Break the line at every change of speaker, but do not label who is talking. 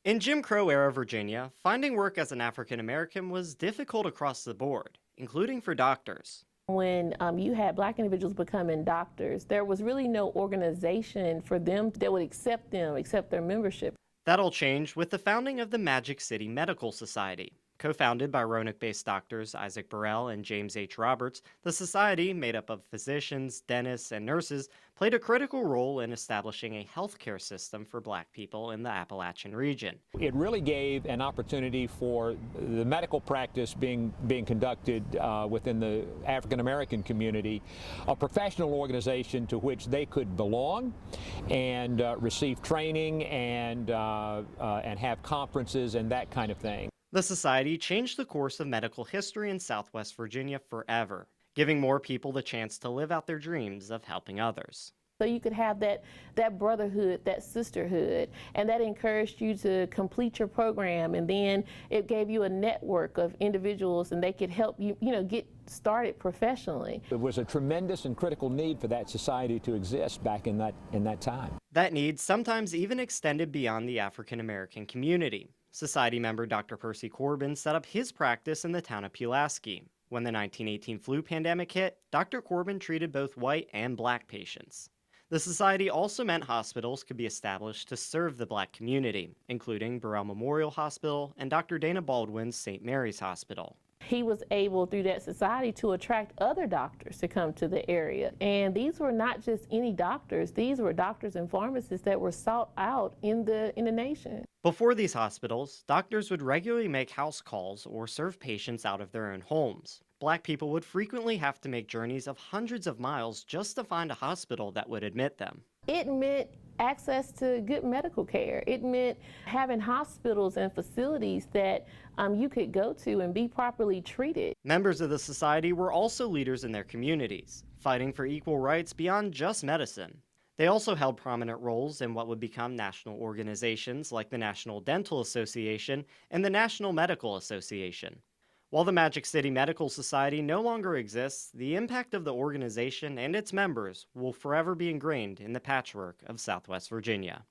In Jim Crow-era Virginia, finding work as an African American was difficult across the board, including for doctors.
When you had black individuals becoming doctors, there was really no organization for them that would accept them, accept their membership.
That'll change with the founding of the Magic City Medical Society. Co-founded by Roanoke-based doctors Isaac Burrell and James H. Roberts, the society, made up of physicians, dentists, and nurses, played a critical role in establishing a healthcare system for black people in the Appalachian region.
It really gave an opportunity for the medical practice being conducted within the African American community, a professional organization to which they could belong and receive training and have conferences and that kind of thing.
The society changed the course of medical history in Southwest Virginia forever, giving more people the chance to live out their dreams of helping others.
So you could have that brotherhood, that sisterhood, and that encouraged you to complete your program, and then it gave you a network of individuals and they could help you, get started professionally.
It was a tremendous and critical need for that society to exist back in that time.
That need sometimes even extended beyond the African American community. Society member Dr. Percy Corbin set up his practice in the town of Pulaski. When the 1918 flu pandemic hit, Dr. Corbin treated both white and black patients. The society also meant hospitals could be established to serve the black community, including Burrell Memorial Hospital and Dr. Dana Baldwin's St. Mary's Hospital.
He was able, through that society, to attract other doctors to come to the area. And these were not just any doctors. These were doctors and pharmacists that were sought out in the nation.
Before these hospitals, doctors would regularly make house calls or serve patients out of their own homes. Black people would frequently have to make journeys of hundreds of miles just to find a hospital that would admit them.
It meant access to good medical care. It meant having hospitals and facilities that you could go to and be properly treated.
Members of the society were also leaders in their communities, fighting for equal rights beyond just medicine. They also held prominent roles in what would become national organizations like the National Dental Association and the National Medical Association. While the Magic City Medical Society no longer exists, the impact of the organization and its members will forever be ingrained in the patchwork of Southwest Virginia.